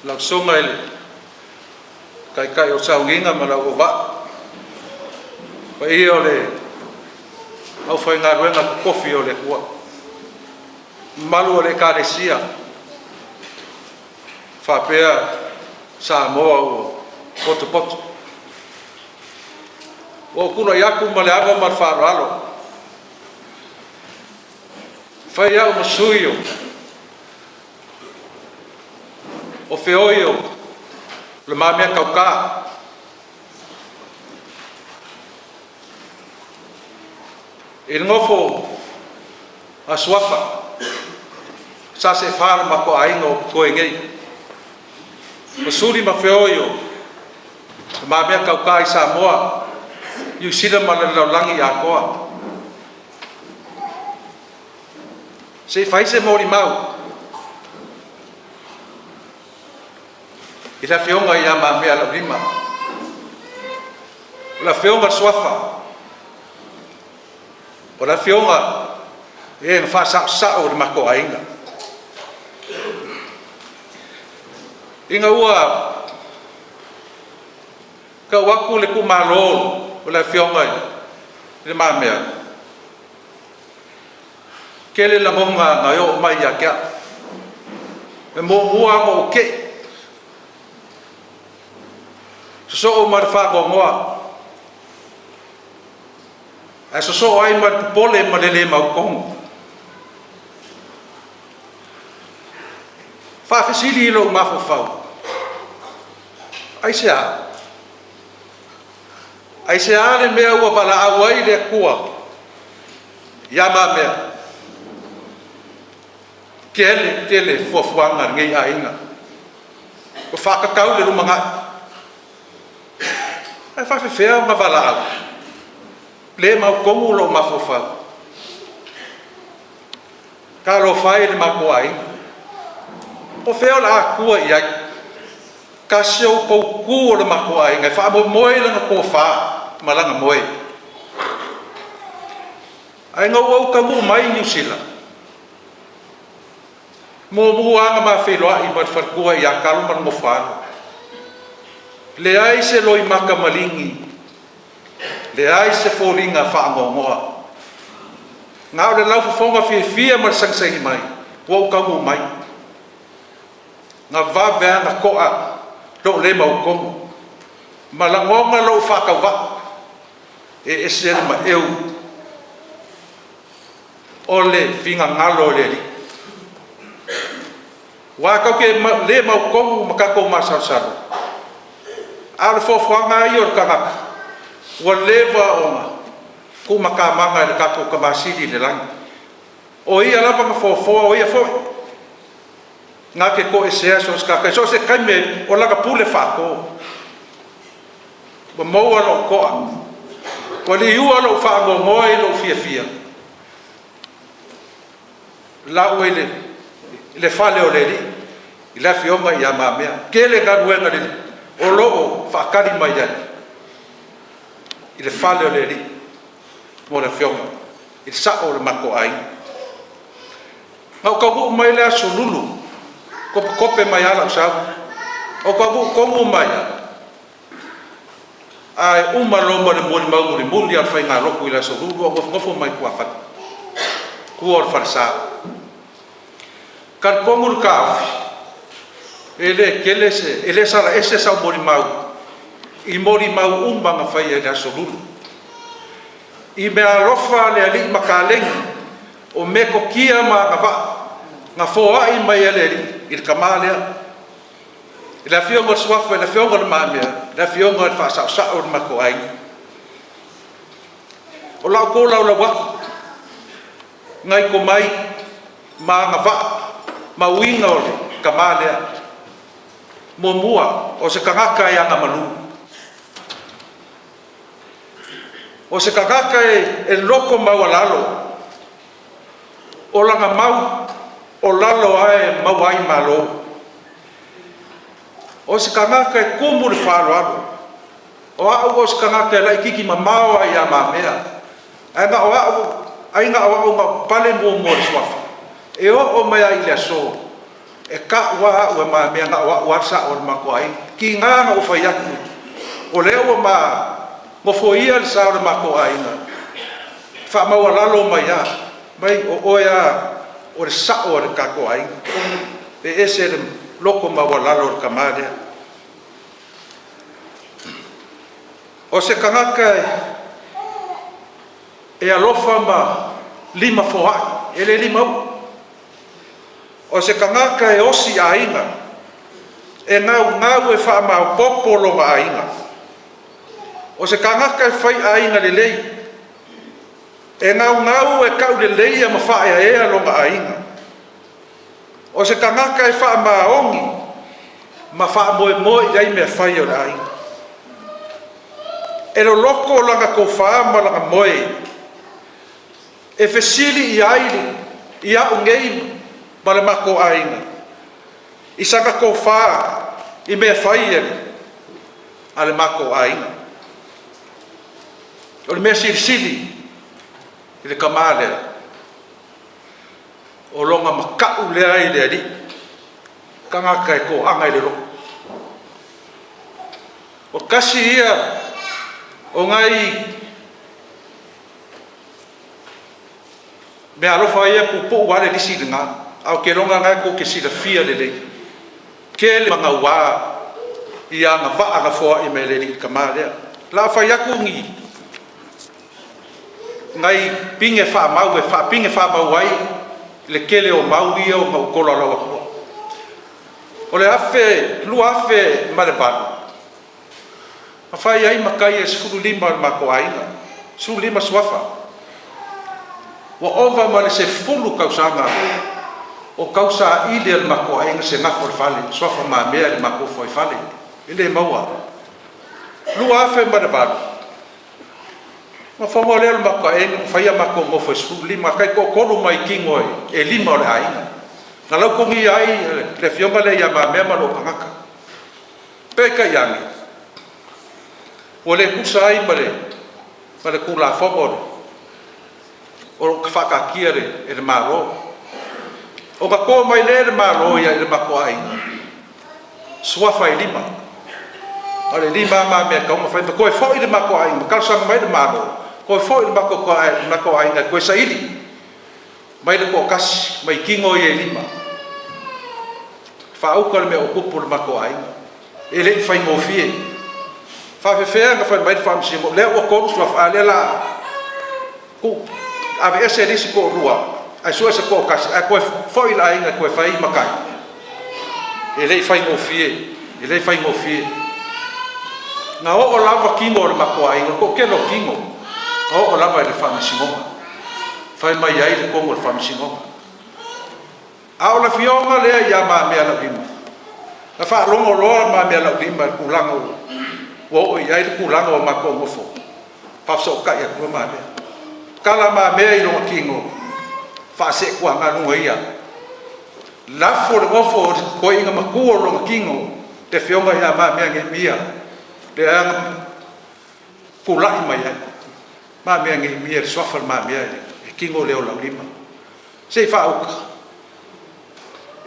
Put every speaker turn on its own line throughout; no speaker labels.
lau songa ele kai o saunginga ma lau o wa pa i o le au fai ngā ruenga kofi o le kua malu o le kāresia whapea Samoa o poto o kuna yaku ma le ava mar whaaralo fai au masui o whioi o le mamea kauka e ngofo a suafa sa se whaara ma ko aingo koe ngei masuri ma whioi o le mamea kauka i Samoa iu sida ma le laulangi a koa se fai se mori mau i la whionga i a mamea la rima la whionga suafa o la whionga e mwha sa-sao le mako ainga inga ua ka waku le kumalo o la whionga le mamea kele la monga ngai o mai ya kia e mo mua mo ke so o mar fa go moa a so ai mar pole ma le ma kong fa fasili lo ma fa ai se ale me o bala awai le kua ya ma me kele fuafuanga ngai ainga o fa ka kau le lumanga ai fa fea ma vala le ma komu lo ma fofa ka lo fai le ma ko ai o fea la kua ia ka sio ko ku le ma ko ai ngai fa mo moi le ko fa malanga moi ai ngau ka mu mai New Zealand mo anga ma fe loa i ma farkua ia kalu man mo fa le ai se loi maka malingi le ai se foringa whaangongoa ngau le lau fonga fia mar sangsai mai wau kamu mai nga vavea nga koa lo le mau komu malangonga lo whakawa e esere ma eu o le finga ngalo le li wa kau ke le mau komu makako masarsaru al fofuanga i o kangaka wa leva ona ku makamanga le kako kamasili le lang o ia lava ma fofo o ia fo nga ke ko ese so ska so se kame o la kapule fa ko mo lo ko ko li u lo fa ngo ngoi lo fia la o le fale o le ila fionga ya mamea kele ga wenga le o loo whaakari mai ai i le whale o le ri mo le whionga i le sa o le mako ai ngau ka wu mai le aso lulu kope mai ala usau o ka wu kongu mai ai loma le mori maumuri muli al whai ngā roku i le aso lulu o ngofo mai kua whani kua o le whanasa kan kongu le ka awhi ele kele se ele sala ese sa mori mau umbanga fai e aso lulu i me alofa le ali makaleng o me ko kia ma nga foa i mai ele i le kamalea i la fionga swafa i la fionga le mamea la fionga le whasao o le mako ai o lau ko lau la waku ngai ko mai ma nga ma winga o le kamalea mua o se kangaka e anga malu o se kangaka e loko mau alalo o langa mau o lalo ae mau ai malo o se kangaka e kumu le whalo alo o au o se kangaka e lai kiki mamao ai a mamea ainga o au nga pale mua mua le swafa e o mai ai le aso e ka wa o ma me nga wa sa o ma ko ai ki nga o fa ya o le o ma mo fo ia sa o ma ko ai na fa ma wa lo ma ya mai o ya o sa o ka ko ai e ese loko ma wa lo ka ma de o se kangaka e alofa ma lima foa ele lima o se kangaka e osi ainga e ngau e wha ma popolo ma ainga o se kangaka e whai ainga le lei e ngau e kau le lei ma wha e alonga ainga o se kangaka e wha ma ongi ma wha moe iai mea whai o le ainga e lo loko langa ko wha ma langa moe e fesili i aili i au ngeima ma le mako ainga i sanga ko wha i mea whai e a le mako ainga o le mea sili i le kamale o longa makau le ai le ali kangaka e ko anga i le loko o kasi ia o ngai me alofa ia pupu wale lisi nga au ke ronga ngai ko ke sila fia le ke le manga wa ia nga va nga fo i me le kamale la fa ya ku ngi ngai pinge fa mau e fa pinge fa mau ai le kele o mau ia o mau kola la o le afe lu afe ma le va afai ai makai e sulu lima ma ko ainga sulu lima swafa wa ova ma le se fulu kausanga o kausa ile ma ko ainga se ngafo fale swafa ma mea ma ko foi fale ile maua lu afe ma ba ma fomo le ma ko ainga fai ma ko mo foi sulu lima kai ko ko mai kingo e lima le ainga na lo ko ngi ai le fionga le ya ma mea ma lo kangaka pe kai yangi o le kusai male kula fomo o ka whakakia e le maro o ka ko mai le maro ia le mako ai suafa i lima o le lima ma me ka mo fa ko e fo i le mako ai ka sa mai le maro ko e fo i le mako ai na ko sa ili mai le ko kas mai kingo i lima fa o ka me o kupu le mako ai e le fa mo fie fa fe nga fa mai fam si mo le o ko so fa le la ku ave ese risiko rua ai so ese ko kas ai ko foi la inga ko fai makai ele fai mo fie na o lava kingo le mako ai ko ke lo kingo o lava le fam si mo fai mai ai le kongo le fam si mo a o la fionga le ya ma me la bim na fa longo lo ma me la bim ku lango wo i ai ku langa o mako mo fo pa so ka ya ku ma me kala ma me i lo kingo fa se ku anga no ia la fo le fo ko inga ma ku lo kingo te fionga ya ma me nge mia de ang ku la i mai ma me nge mia so fa ma me e kingo le o la lima se fa o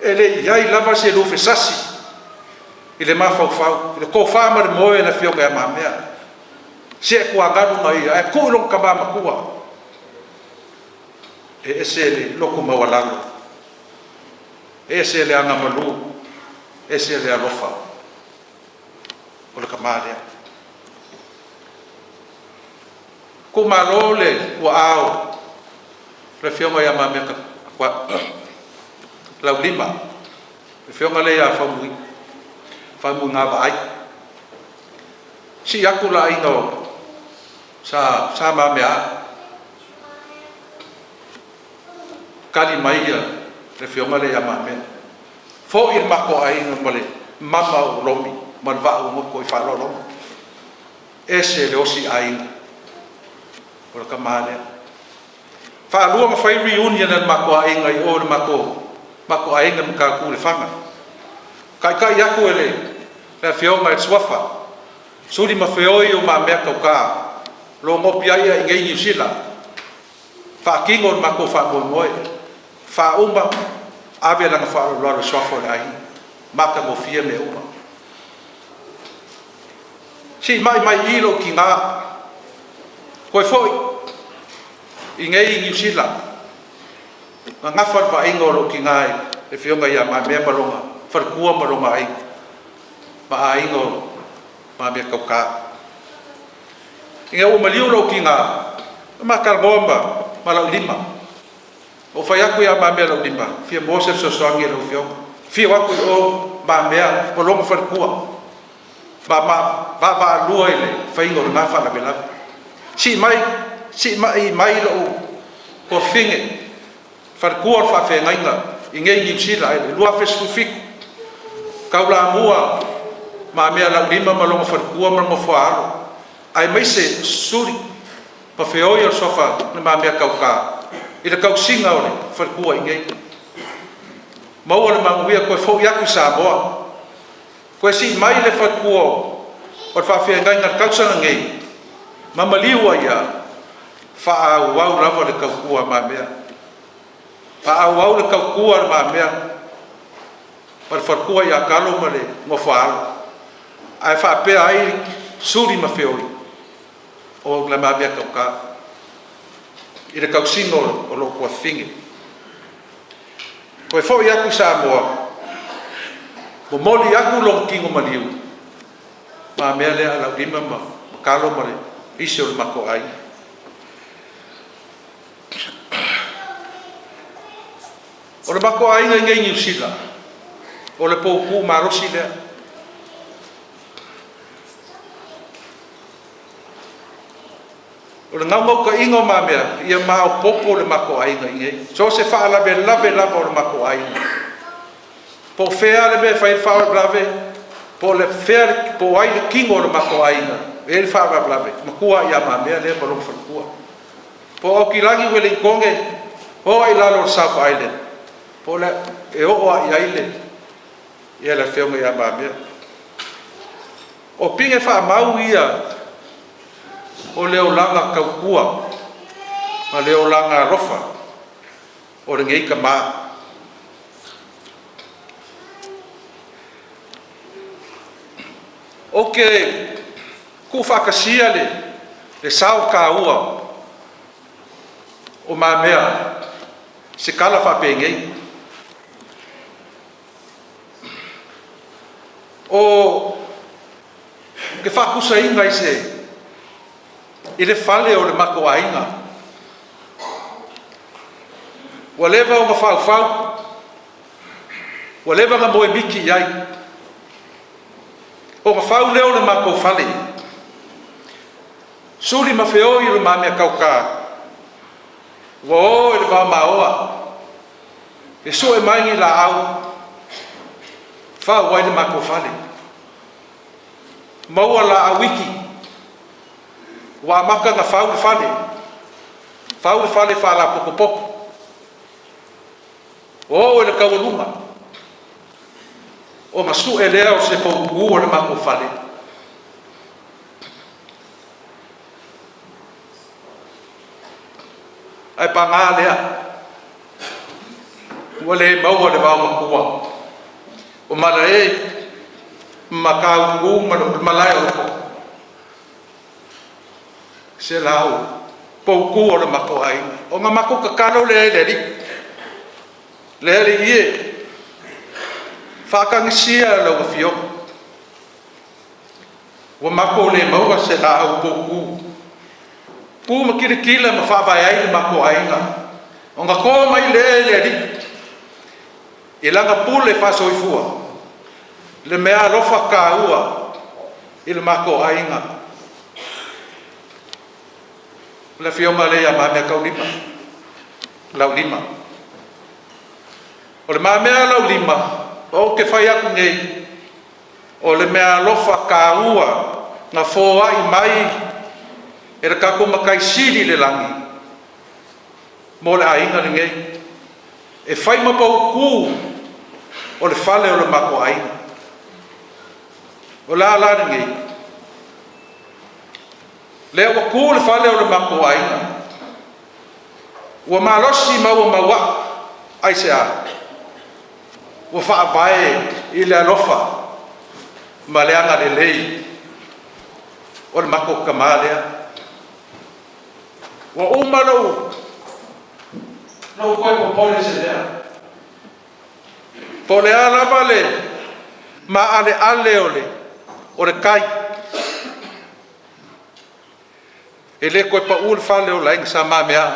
ele ia lava se lo fe sasi ile ma fau ile ko fa ma mo na fio ga ma me se ko anga no mai ai ko lo ka ma ku e ese le loko ma wala ese le anga malu ese le alofa o le ka ma le ko ma lo le wa ao le fio ma ya ma me ka kwa la lima le fio ma le ya fa mu famu nga vai si aku la ino sa ma mea kali mai le fionga le ama me fo il mako ai no mole mama romi man va o ko fa lo ese le osi ai o ka male fa lu ma fai reunion al mako ai ngai o mako ai ngam ka ku le fanga kai yaku ele la fionga e swafa suri ma feoi o ma mea ka lo mo pia ia ngai New Zealand fa kingo ma ko fa mo mo fa umba ave langa whaaloa le soafo le ai maka mo fia me uma si mai ilo ki ngā koe foi i ngei New Zealand nga ngawhar wa ingo lo ki ngā e whionga ia mai mea maronga wharkua maronga ai ma a ingo ma mea kauka i ngā umaliu lo ki ngā ma kargomba ma lau lima o whai aku ia ma mea lau lima fia Moses so soangi lau whionga fia waku o ma mea maronga wharkua ba lua ile fai ngor nga fa la bela si mai lo ko finge far kuar fa fe ngainga ingei ni sila ile lua fesufik kaula mua ma me la lima ma lo far kuar ma mo fa ai mai se suri pa fe oia sofa na ma me kauka ile kau singa ole far kuar ingei mau ole ma ngui ko fo ya ku sa boa ko si mai le far kuar o fa fe ngai ngar kausa ngai mama liwa ya fa au lava le kaukua ma mea fa au le kaukua ma mea par farkua ya kalo male mo fa ai fa pe ai suri ma feoi o la ma mea kauka ire kausino o lo ko fingi ko fo ya ku sa mo moli aku lo kingo maliu ma mea le ala lima ma kalo mare iso le mako ai o le mako ai ngai New Zealand o le poupu marosi lea o le ngau ka ingo ma mea ia mao popo le mako ai ngai so se fa lave o le mako ai po fea le me fai fa lave po le fer po ai le kingo le mako aina e fa va blave makua ia ma me le bolo fakua po o kilangi wele konge o ai la lo South Island po le e o ai ile ia la feo ia ma me o pinge fa mau ia o le olanga kaukua ma le olanga rofa o le ngei ka ma oke ku whakasia le sao ka ua o ma mea se kala whapengei o ke whakusa inga i se i le whale o le mako ainga wa lewa o ma whau wa lewa nga moe miki iai o ma fau leo le mako fale suri ma feo i le mame kauka wo le va maoa e so e mai la au fa wai le mako fale maua la awiki wa maka na fau le fale fa la poco poco o le kawalunga o masu e lea o se pouku o le mako fale ai panga lea ua le maua le vau makua o mala e makau malai o se lau pouku o le mako ai o nga mako kakalo le ie whakangisia lau fio wa mako le maua se la au pouku pu makirikila ma whawai ai le mako ainga o nga ko mai le ri i langa pule whasoifua le mea rofa ka ua i le mako ainga le fio ma le ama mea kau lima lau lima o le ma mea lau lima o ke whai aku ngei o le mea lofa ka ua nga fōa i mai e re kako makai siri le langi mo le ainga le ngei e whai mapau ku o le whale o le mako ainga o la le ngei le wa ku le whale o le mako ainga ua malosi maua maua ai se a ua faavae i le alofa ma le aga lelei o le mako kamā lea ua uma lou koe popole se lea po le a lava le ma ale o le kai e le koe paʻu le fale o laiga sa mamea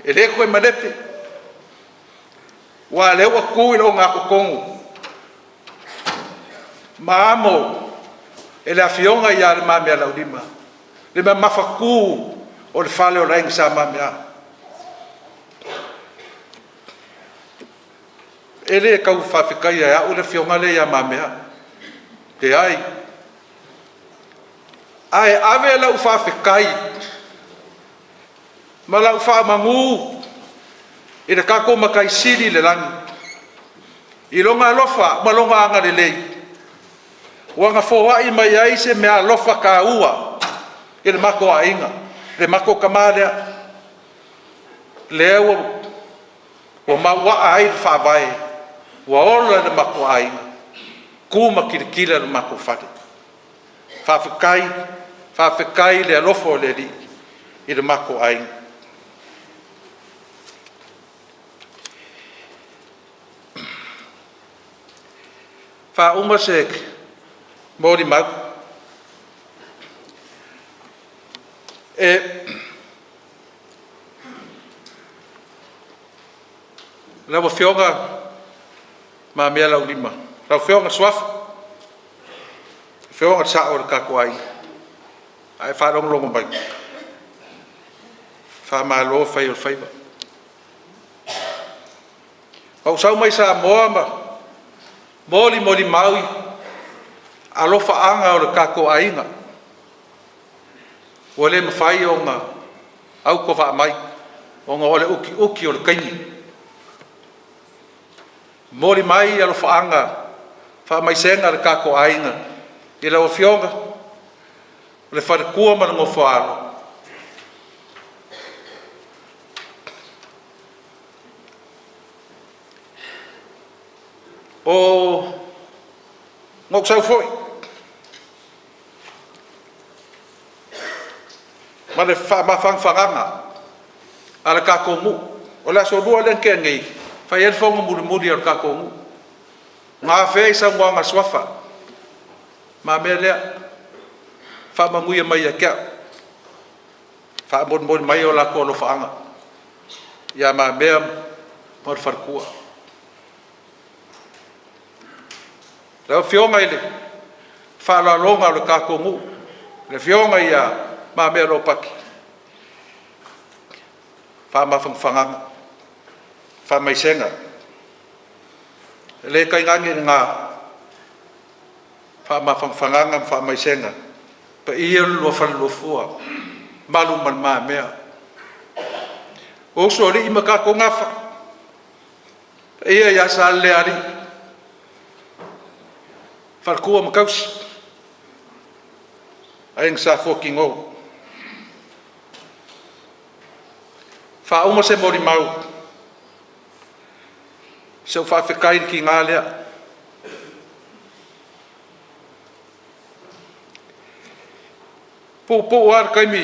e le koe malepe ua le ua ku i loo gakokogu ma amo e le afioga ia le mamea laulima le mamafakū o le fale o laiga sa mamea e le kau faafekai ai a'u le afioga le ia mamea e ai ae ave lau faafekai ma lau faamagū i le kako makaisili le lagi i loga alofa ma loga aga lelei ua gafoaʻi mai ai se mea alofa kāua i le mako aiga le mako kamā lea lea ua mauaʻa ai le faavae ua ola le mako aiga kuma kilikila le mako fale faafekai le alofa o le alii i le mako aiga fauma se moli mau e laua fioga ma mea laulima lau fioga suafa fioga saʻo le kakoai ae faalogologo mai faamālo fai o le faiva pausau mai sa moa ma moli maui alofaaga o le kakoaiga ua lē mafai oga auko faamai oga o le ukiuki o le kaimi moli mai alofaaga faamaisega le kakoaiga i laua fioga o le falekua ma le gofo alo o ngoksau foi ma le faamafagafagaga a le kakomu o le asolua le keagei fai ele fauga mulimuli o le kakomu gafea i sauaga suafa ma mea lea faamaguia mai a keʻo faamolimoli mai o lako alofaaga ia mamea ma le falekua le fioga i le faaloaloga o le kakogu le fioga ia mamea lo paki faamafagafagaga faamaisega le kaigagi le ga faamafagafagaga ma faamaisega paia le lua falalofua malu ma le mamea o usu alii ma kakogafa paia ia sa lelea alii falekua ma kausi aiga sa fokigo faauma se molimau seu faafekai le kiga lea puʻupuʻu a le kaimi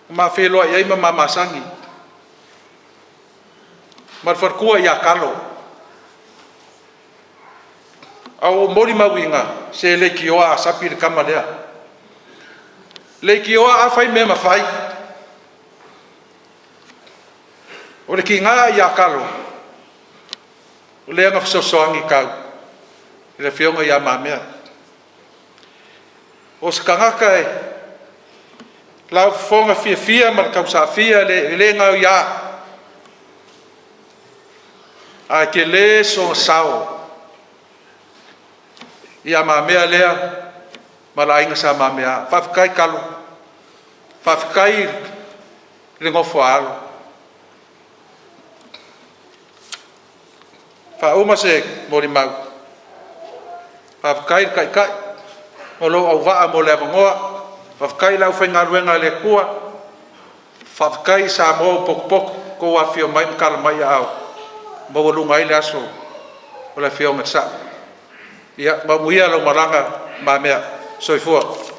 mafeloai ai ma mamasagi ma le falekua ia kalo au molimauiga se leikioa asapi le kama lea leikioa afai mea mafai o le kiga ia kalo o le aga fesoasoagi kau i le fioga ia mamea o se kagaka e laufofoga fiafia ma le kausafia le gau iā ae ke lē sogasao ia mamea lea ma le aiga sa mamea faafekai kalo faafekai le gofo alo faauma se molimau faafekai le kaikai o lou auvaa mo le avagoa faafekai lau faigaluega le kua faafekai sa mo pokopoko kou afio mai ma kalamai ao mawalunga ile aso o le fionga sa ia ma muia lo maranga ma mea soifua